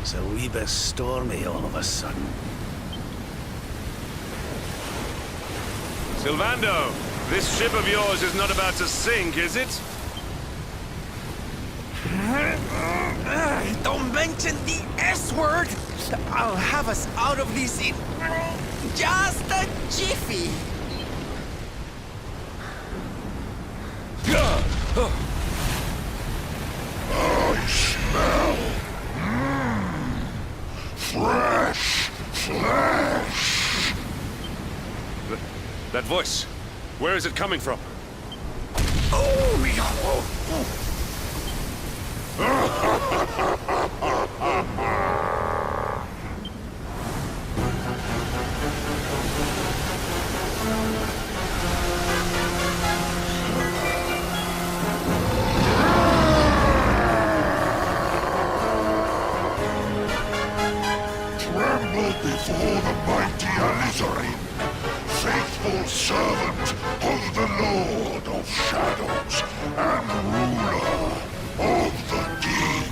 It's a wee bit stormy all of a sudden. Sylvando, this ship of yours is not about to sink, is it? Don't mention the S word! I'll have us out of this in just a jiffy! I smell fresh flesh. That voice, where is it coming from? Tremble before the mighty Alizarin, faithful servant of the Lord of Shadows and ruler of the deep.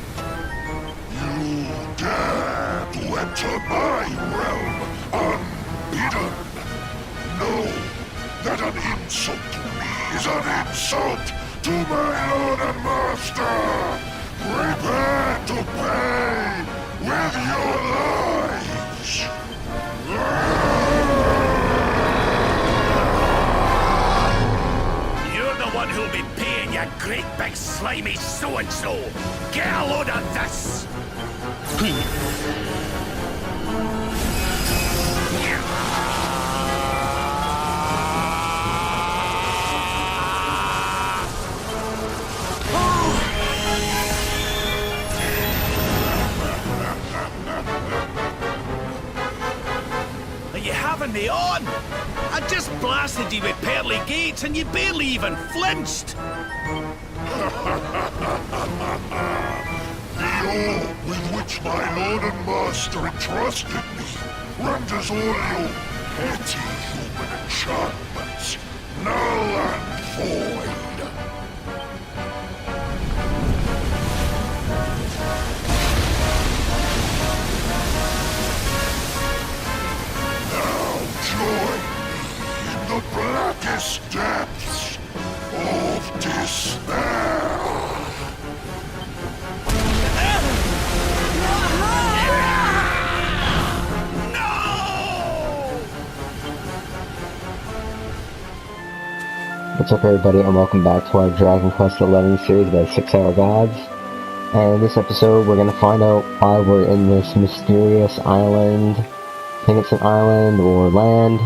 You dare to enter my realm unbidden. Know that an insult to me is an insult to my lord and master. Prepare to pay with your lives. You're the one who'll be paying, you great big slimy so-and-so. Get a load of this! Are you having me on? I just blasted you with pearly gates and you barely even flinched! The awe with which my lord and master entrusted me renders all your petty human enchantments null and void. Now join me in the blackest depths of despair. What's up everybody and welcome back to our Dragon Quest XI series by 6 Hour Gods. And in this episode we're going to find out why we're in this mysterious island. I think it's an island or land.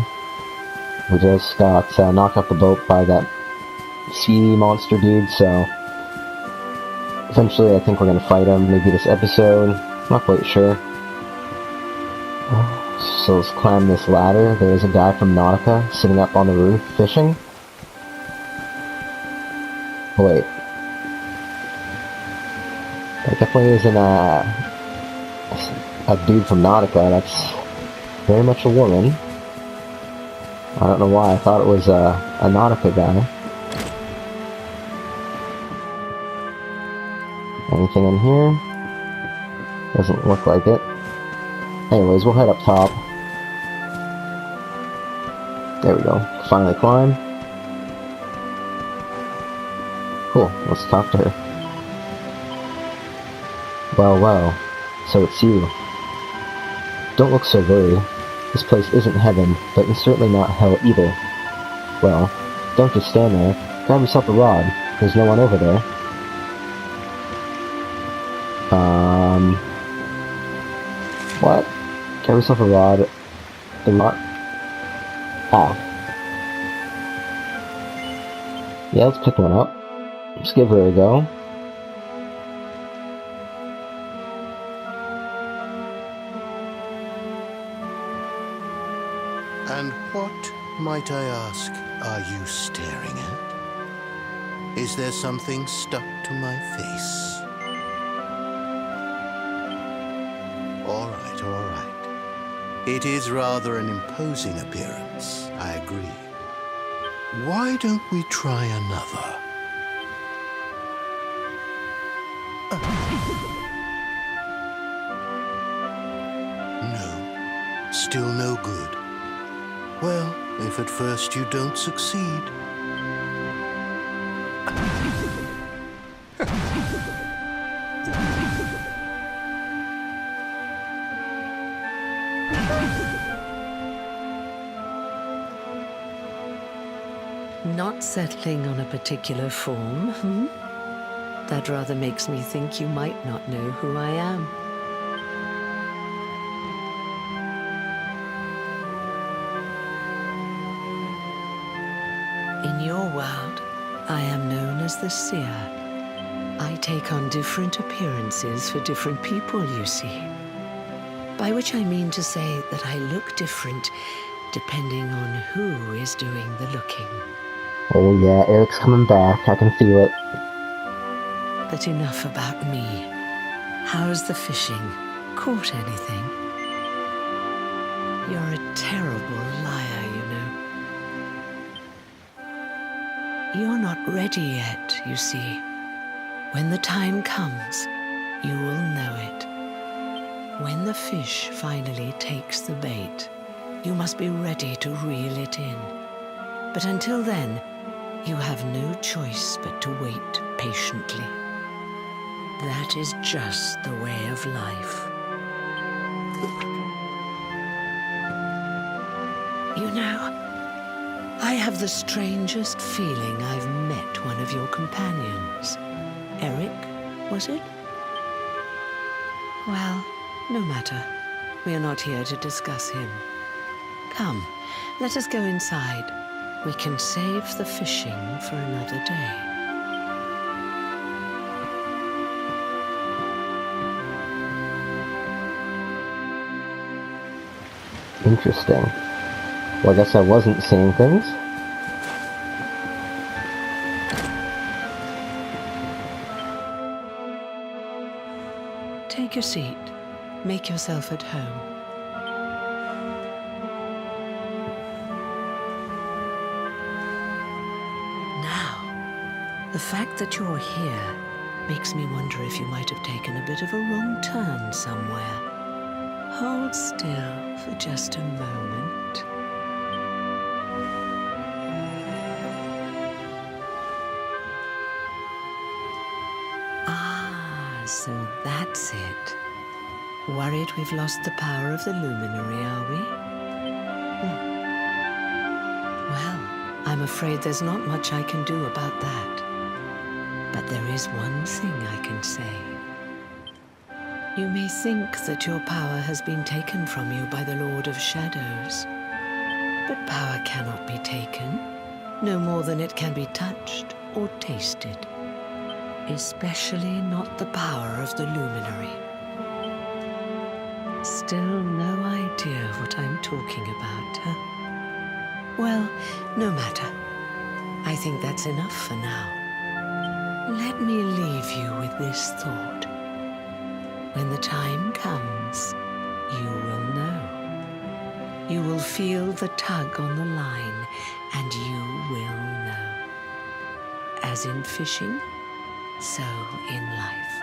We just got knocked off the boat by that sea monster dude, so eventually I think we're going to fight him, maybe this episode, not quite sure. So let's climb this ladder. There's a guy from Nautica sitting up on the roof fishing. Oh, wait. That definitely isn't a dude from Nautica, that's very much a woman. I don't know why, I thought it was a Nautica guy. Anything in here? Doesn't look like it. Anyways, we'll head up top. There we go. Finally climb. Cool, let's talk to her. Well, so it's you. Don't look so worried. This place isn't heaven, but it's certainly not hell either. Well, don't just stand there. Grab yourself a rod. There's no one over there. What? Grab yourself a rod. The rod? Ah. Yeah, let's pick one up. Let's give her a go. And what, might I ask, are you staring at? Is there something stuck to my face? All right. It is rather an imposing appearance, I agree. Why don't we try another? Still no good. Well, if at first you don't succeed. Not settling on a particular form, hmm? That rather makes me think you might not know who I am. In your world, I am known as the Seer. I take on different appearances for different people, you see. By which I mean to say that I look different depending on who is doing the looking. Oh yeah, Eric's coming back. I can feel it. But enough about me. How's the fishing? Caught anything? You're a terrible liar, you know. You're not ready yet, you see. When the time comes, you will know it. When the fish finally takes the bait, you must be ready to reel it in. But until then, you have no choice but to wait patiently. That is just the way of life. You know, I have the strangest feeling I've met one of your companions. Eric, was it? Well, no matter. We are not here to discuss him. Come, let us go inside. We can save the fishing for another day. Interesting. Well, I guess I wasn't seeing things. Take a seat. Make yourself at home. Now, the fact that you're here makes me wonder if you might have taken a bit of a wrong turn somewhere. Hold still for just a moment. Ah, so that's it. Worried we've lost the power of the Luminary, are we? Well, I'm afraid there's not much I can do about that. But there is one thing I can say. You may think that your power has been taken from you by the Lord of Shadows. But power cannot be taken, no more than it can be touched or tasted. Especially not the power of the Luminary. Still no idea what I'm talking about, huh? Well, no matter. I think that's enough for now. Let me leave you with this thought. When the time comes, you will know. You will feel the tug on the line, and you will know. As in fishing, so in life.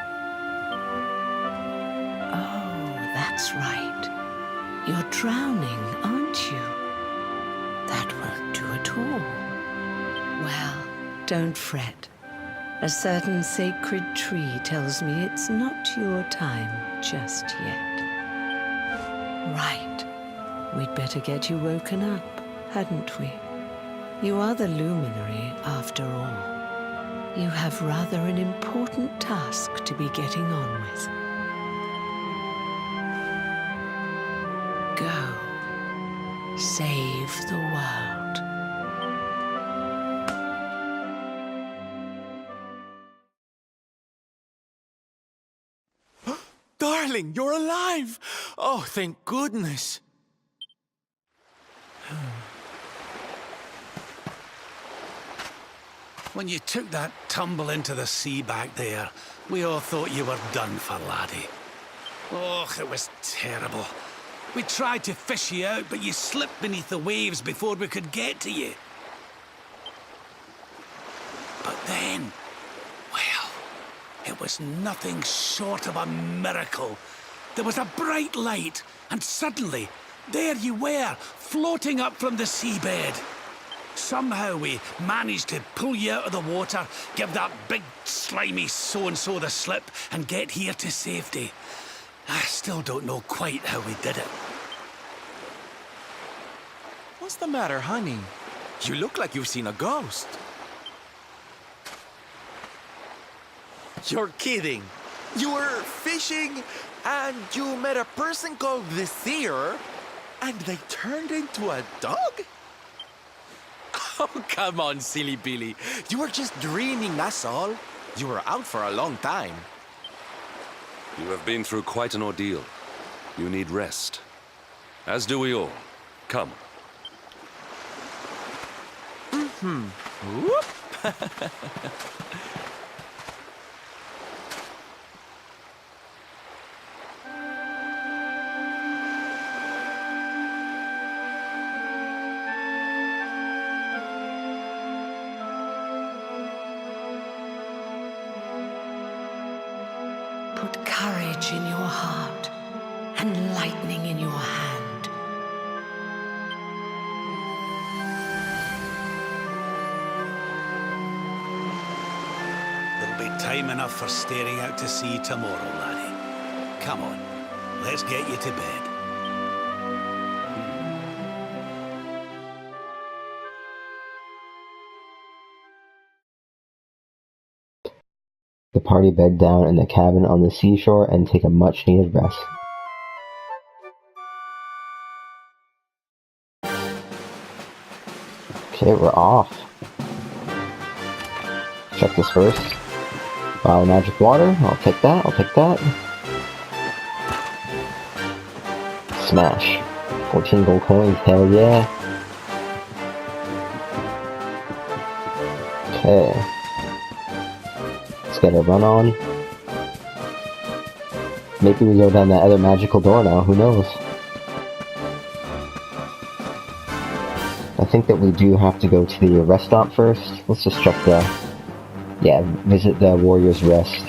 Oh, that's right. You're drowning, aren't you? That won't do at all. Well, don't fret. A certain sacred tree tells me it's not your time just yet. Right. We'd better get you woken up, hadn't we? You are the Luminary, after all. You have rather an important task to be getting on with. Go. Save the world. Darling, you're alive! Oh, thank goodness. When you took that tumble into the sea back there, we all thought you were done for, laddie. Oh, it was terrible. We tried to fish you out, but you slipped beneath the waves before we could get to you. But then, well, it was nothing short of a miracle. There was a bright light, and suddenly, there you were, floating up from the seabed. Somehow we managed to pull you out of the water, give that big slimy so-and-so the slip, and get here to safety. I still don't know quite how we did it. What's the matter, honey? You look like you've seen a ghost. You're kidding. You were fishing, and you met a person called the Seer, and they turned into a dog? Oh, come on, silly Billy. You were just dreaming, that's all. You were out for a long time. You have been through quite an ordeal. You need rest. As do we all. Come. Whoop. Put courage in your heart and lightning in your hand. There'll be time enough for staring out to sea tomorrow, laddie. Come on, let's get you to bed. The party bed down in the cabin on the seashore and take a much-needed rest. Okay, we're off. Check this first. Bio magic water. I'll take that. I'll take that. Smash. 14 gold coins. Hell yeah. Okay. Let's get a run on. Maybe we go down that other magical door now. Who knows? I think that we do have to go to the rest stop first. Let's just check the... Yeah, visit the Warrior's Rest.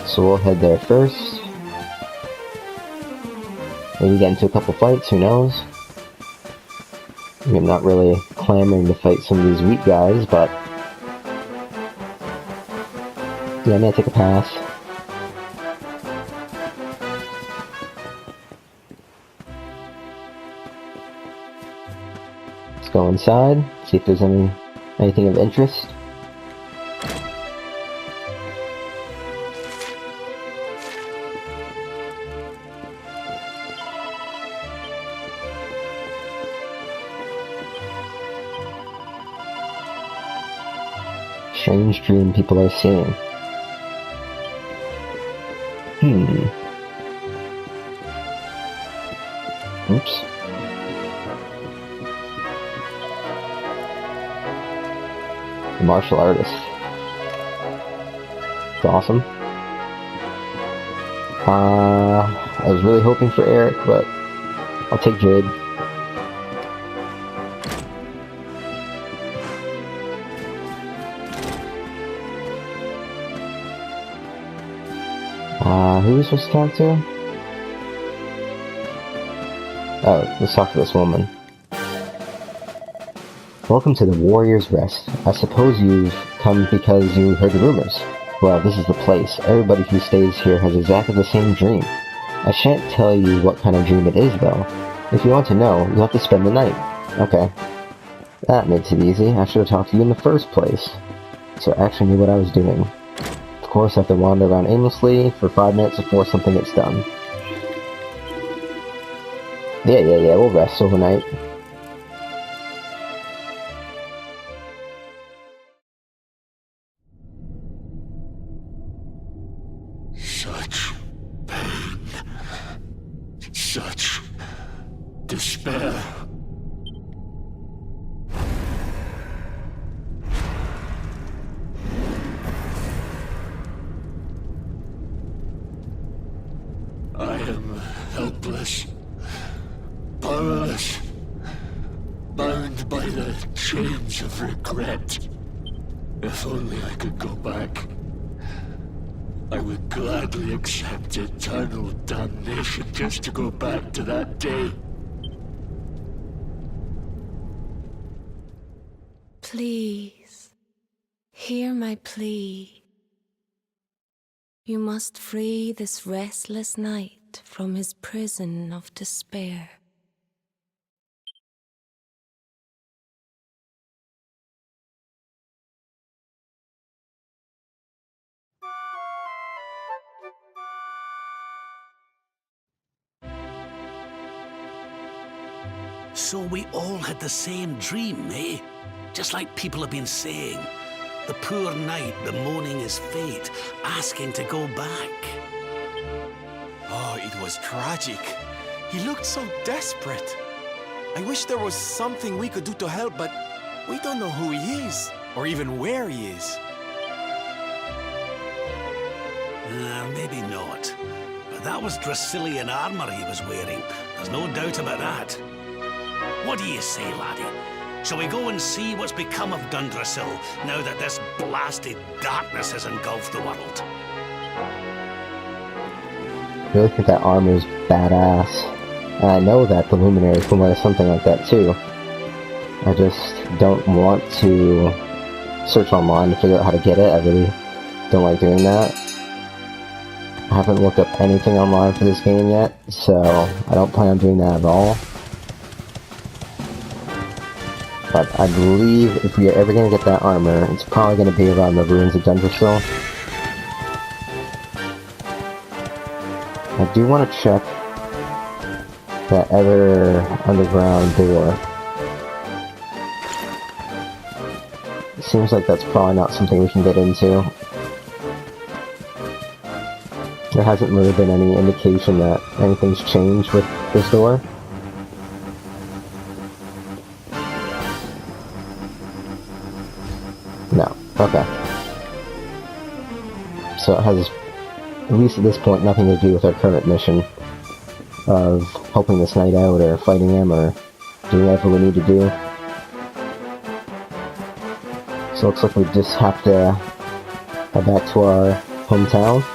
So we'll head there first. Maybe get into a couple fights, who knows? I'm not really clamoring to fight some of these weak guys, but... Yeah, I'm gonna take a pass. Let's go inside, see if there's anything of interest. Strange dream people are seeing. Oops. The martial artist. It's awesome. I was really hoping for Eric, but I'll take Jade. Who are we supposed to talk to? Oh, let's talk to this woman. Welcome to the Warrior's Rest. I suppose you've come because you heard the rumors. Well, this is the place. Everybody who stays here has exactly the same dream. I shan't tell you what kind of dream it is, though. If you want to know, you'll have to spend the night. Okay. That makes it easy. I should have talked to you in the first place. So I actually knew what I was doing. Of course, I have to wander around aimlessly for 5 minutes before something gets done. Yeah, we'll rest overnight. Such pain. Such despair. I am helpless, powerless, bound by the chains of regret. If only I could go back, I would gladly accept eternal damnation just to go back to that day. please, hear my plea. You must free this restless knight from his prison of despair. So we all had the same dream, eh? Just like people have been saying. The poor knight bemoaning his fate, asking to go back. Oh, it was tragic. He looked so desperate. I wish there was something we could do to help, but we don't know who he is, or even where he is. Maybe not. But that was Dracilian armor he was wearing. There's no doubt about that. What do you say, laddie? Shall we go and see what's become of Dundrasil now that this blasted darkness has engulfed the world? I really think that armor is badass. And I know that the Luminary can wear something like that too. I just don't want to search online to figure out how to get it. I really don't like doing that. I haven't looked up anything online for this game yet, so I don't plan on doing that at all. But I believe if we are ever going to get that armor, it's probably going to be around the ruins of Dundrasil. I do want to check that other underground door. It seems like that's probably not something we can get into. There hasn't really been any indication that anything's changed with this door. No. Okay. So it has, at least at this point, nothing to do with our current mission of helping this knight out or fighting him or doing whatever we need to do. So it looks like we just have to head back to our hometown.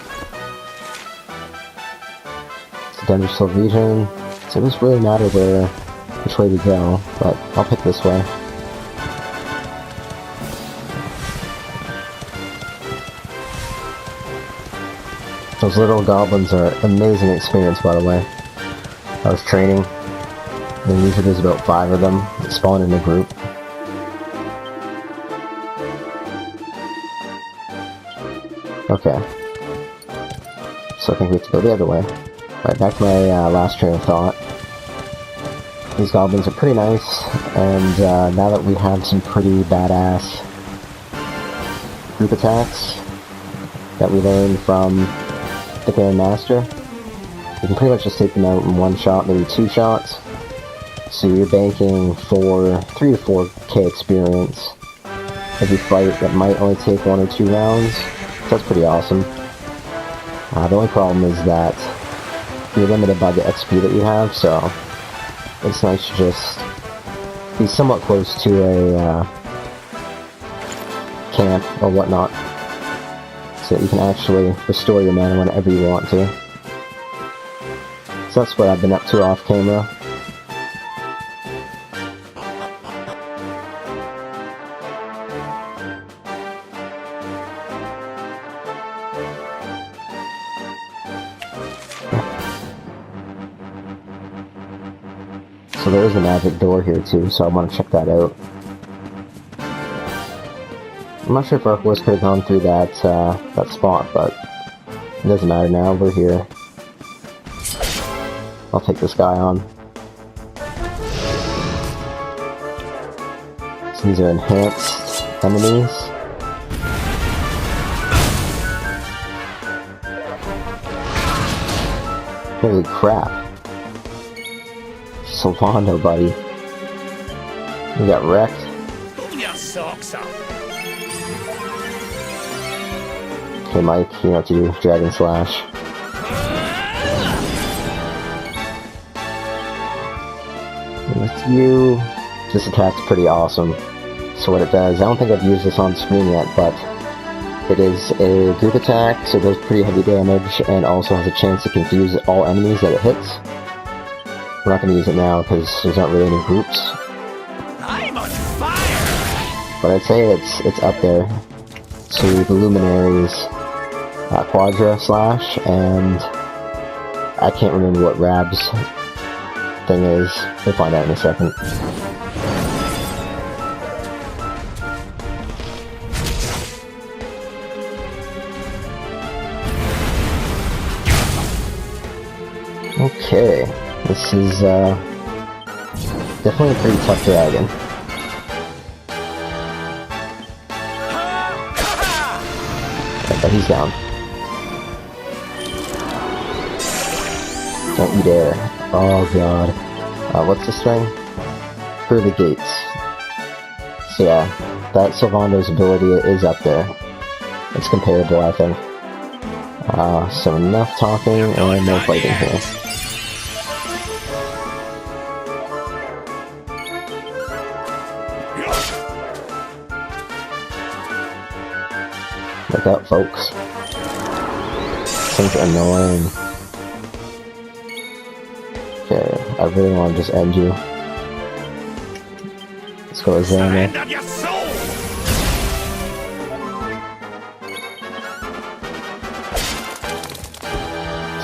It's the Dundrasil region, so it doesn't really matter which way we go, but I'll pick this way. Those little goblins are amazing experience, by the way. I was training, and usually there's about 5 of them that spawn in a group. Okay. So I think we have to go the other way. Right, back to my last train of thought. These goblins are pretty nice, and now that we have some pretty badass group attacks that we learned from the Grand Master, you can pretty much just take them out in one shot, maybe 2 shots. So you're banking for 3 to 4k experience every fight that might only take 1 or 2 rounds. So that's pretty awesome. The only problem is that you're limited by the XP that you have, so it's nice to just be somewhat close to a camp or whatnot, so that you can actually restore your mana whenever you want to. So that's what I've been up to off camera. So there is a magic door here too, so I want to check that out. I'm not sure if Archelaus could have gone through that spot, but it doesn't matter now, we're here. I'll take this guy on. So these are enhanced enemies. Holy crap. Solano, buddy. You got wrecked. Pull your socks up. Okay, Mike, you know what to do. Dragon Slash. And with you, this attack's pretty awesome. So what it does, I don't think I've used this on screen yet, but it is a group attack, so it does pretty heavy damage, and also has a chance to confuse all enemies that it hits. We're not going to use it now because there's not really any groups. I'm on fire! but I'd say it's up there to the Luminary's Quadra Slash, and I can't remember what Rab's thing is. We'll find out in a second. Okay, this is definitely a pretty tough dragon. But he's down. Don't you dare. Oh god. What's this thing? For the gates. So yeah, that Sylvando's ability is up there. It's comparable, I think. So enough talking and no fighting here. Look out, folks. Things are annoying. Okay, I really want to just end you. Let's go examine.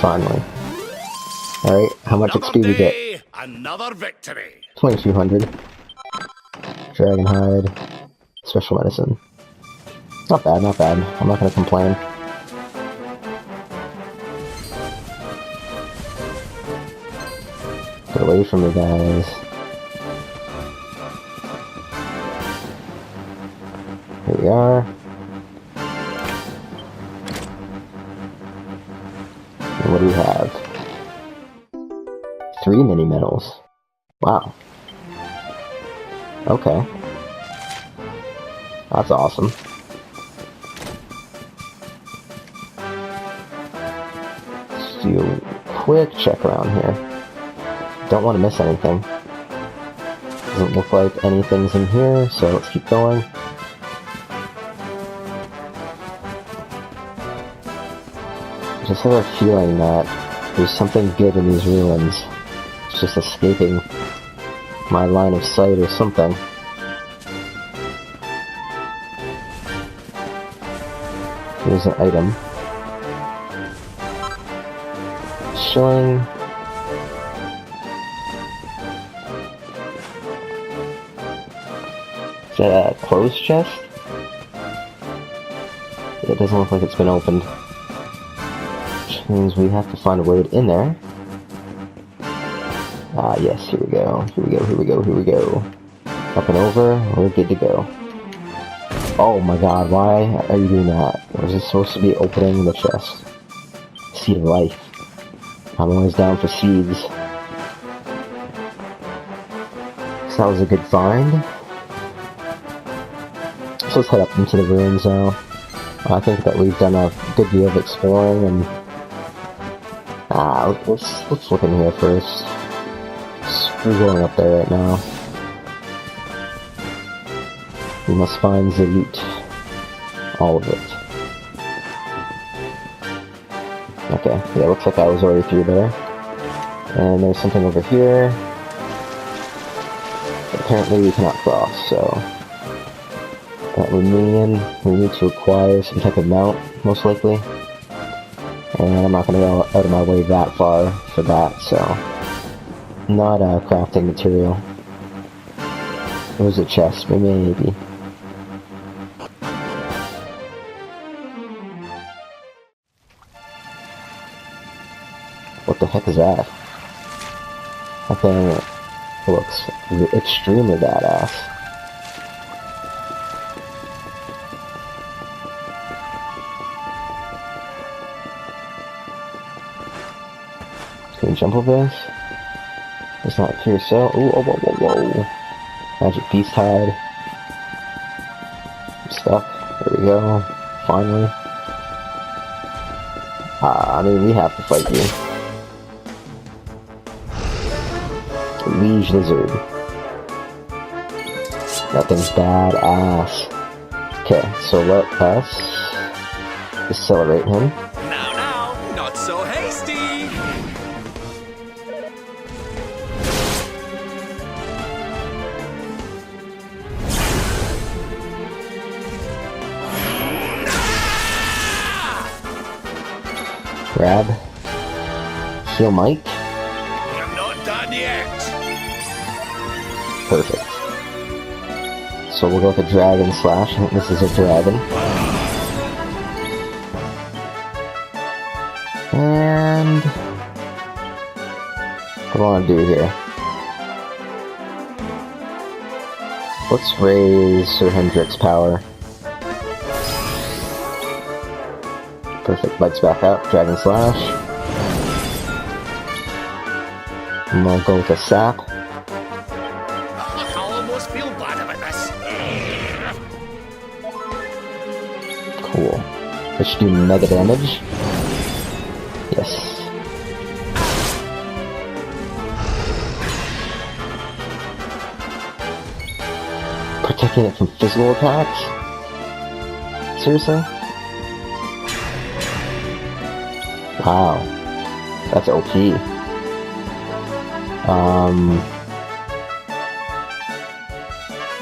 Finally. Alright, how much XP we get? Another victory. 2200. Dragon hide. Special medicine. Not bad, not bad. I'm not gonna complain. Get away from me, guys. Here we are. And what do we have? 3 mini medals. Wow. Okay. That's awesome. Let's do a quick check around here. Don't want to miss anything. Doesn't look like anything's in here, so let's keep going. I just have a feeling that there's something good in these ruins. It's just escaping my line of sight or something. Here's an item. Shilling. Is that a closed chest? It doesn't look like it's been opened. Which means we have to find a way in there. Ah, yes, here we go. Here we go, here we go, here we go. Up and over, we're good to go. Oh my god, why are you doing that? Was it supposed to be opening the chest? Seed of life. I'm always down for seeds. So that was a good find. So let's head up into the ruins now. I think that we've done a good deal of exploring, and let's look in here first. Screw going up there right now. We must find the loot. All of it. Okay, yeah, looks like I was already through there. And there's something over here. Apparently we cannot cross, so that would mean we need to acquire some type of mount, most likely. And I'm not going to go out of my way that far for that, so not a crafting material. It was a chest, maybe. What the heck is that? That thing looks extremely badass. Can we jump over this? It's not appear so. Ooh, whoa, whoa, whoa, whoa. Magic beast hide. I'm stuck. There we go. Finally. I mean, we have to fight you. Liege lizard. That thing's badass. Okay, so let us decelerate him. Now, not so hasty! Grab. Heal Mike. I'm not done yet. Perfect. So we'll go with a Dragon Slash. I think this is a dragon. And what do I want to do here? Let's raise Sir Hendrick's power. Perfect. Lights back up. Dragon Slash. And we'll go with a Sap. I almost feel bad about this. Cool. That should do mega damage. Yes. Protecting it from physical attacks? Seriously? Wow. That's OP.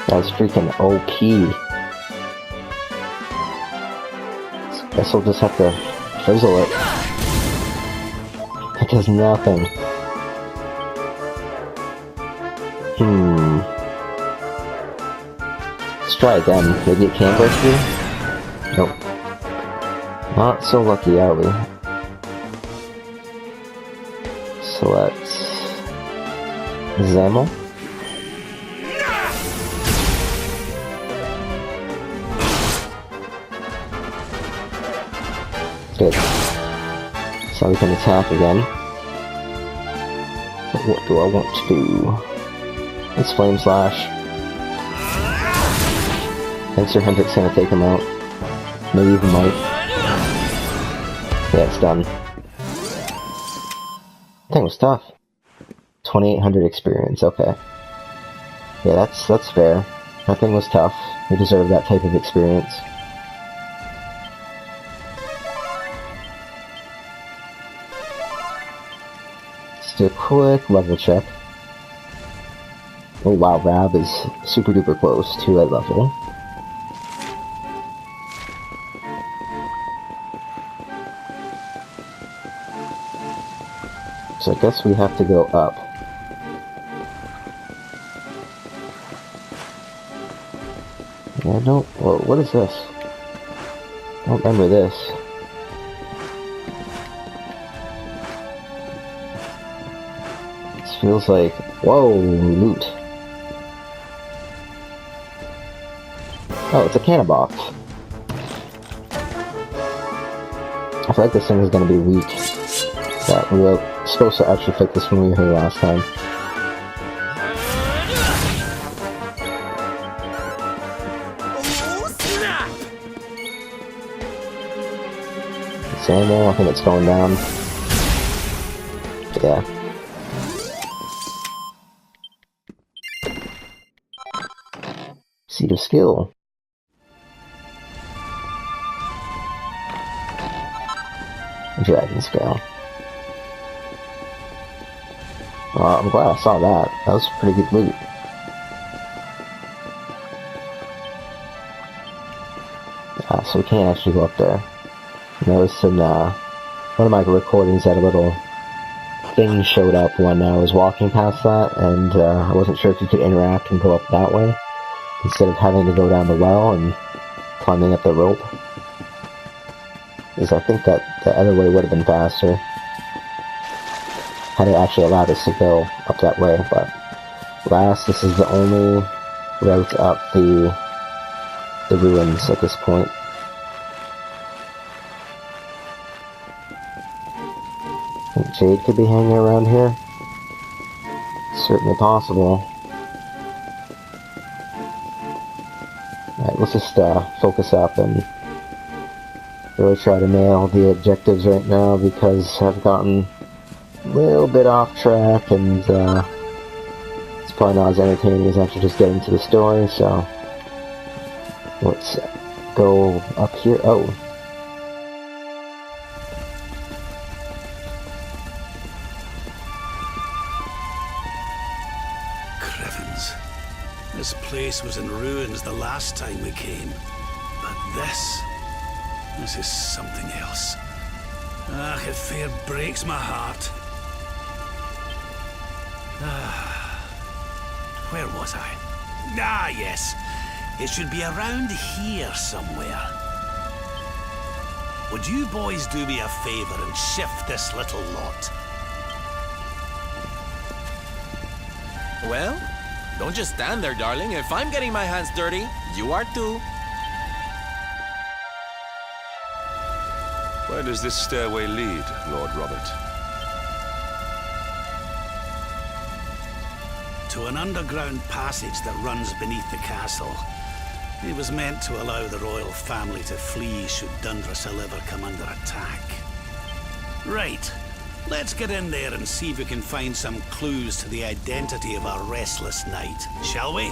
That's freaking OP. Guess we'll just have to fizzle it. It does nothing. Let's try again. Maybe it can break through? Nope. Not so lucky, are we? So let's... Zamel? Good. So we can attack again. But what do I want to do? Let's Flame Slash. I think Sir Hendrick's gonna take him out. Maybe even Mike. Yeah, it's done. That thing was tough. 2800 experience, okay. Yeah, that's fair. That thing was tough. We deserve that type of experience. Let's do a quick level check. Oh wow, Rab is super duper close to a level. So I guess we have to go up. Yeah, I don't... Whoa, what is this? I don't remember this. This feels like... Whoa, loot. Oh, it's a cannon box. I feel like this thing is going to be weak. That we were supposed to actually fit this when we were here last time. Oh, snap! Samuel, I think it's going down. Yeah. Seed of Skill. Dragon Scale. I'm glad I saw that. That was pretty good loot. So we can't actually go up there. I noticed in one of my recordings that a little thing showed up when I was walking past that, and I wasn't sure if you could interact and go up that way, instead of having to go down the well and climbing up the rope. Because I think that the other way would have been faster. Had it actually allowed us to go up that way, but last, this is the only route up the ruins at this point. I think Jade could be hanging around here. Certainly possible. Alright, let's just focus up and really try to nail the objectives right now, because I've gotten a little bit off track, and it's probably not as entertaining as actually just getting to the story, so let's go up here. Oh. Crivens. This place was in ruins the last time we came. But this is something else. Ah, it fair breaks my heart. Where was I? Ah, yes. It should be around here somewhere. Would you boys do me a favor and shift this little lot? Well, don't just stand there, darling. If I'm getting my hands dirty, you are too. Where does this stairway lead, Lord Robert? To an underground passage that runs beneath the castle. It was meant to allow the royal family to flee should Dundrussel ever come under attack. Right. Let's get in there and see if we can find some clues to the identity of our restless knight, shall we?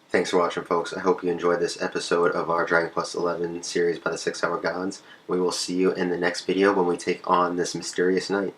Thanks for watching, folks. I hope you enjoyed this episode of our Dragon Quest XI series by the 6 Hour Gods. We will see you in the next video when we take on this mysterious knight.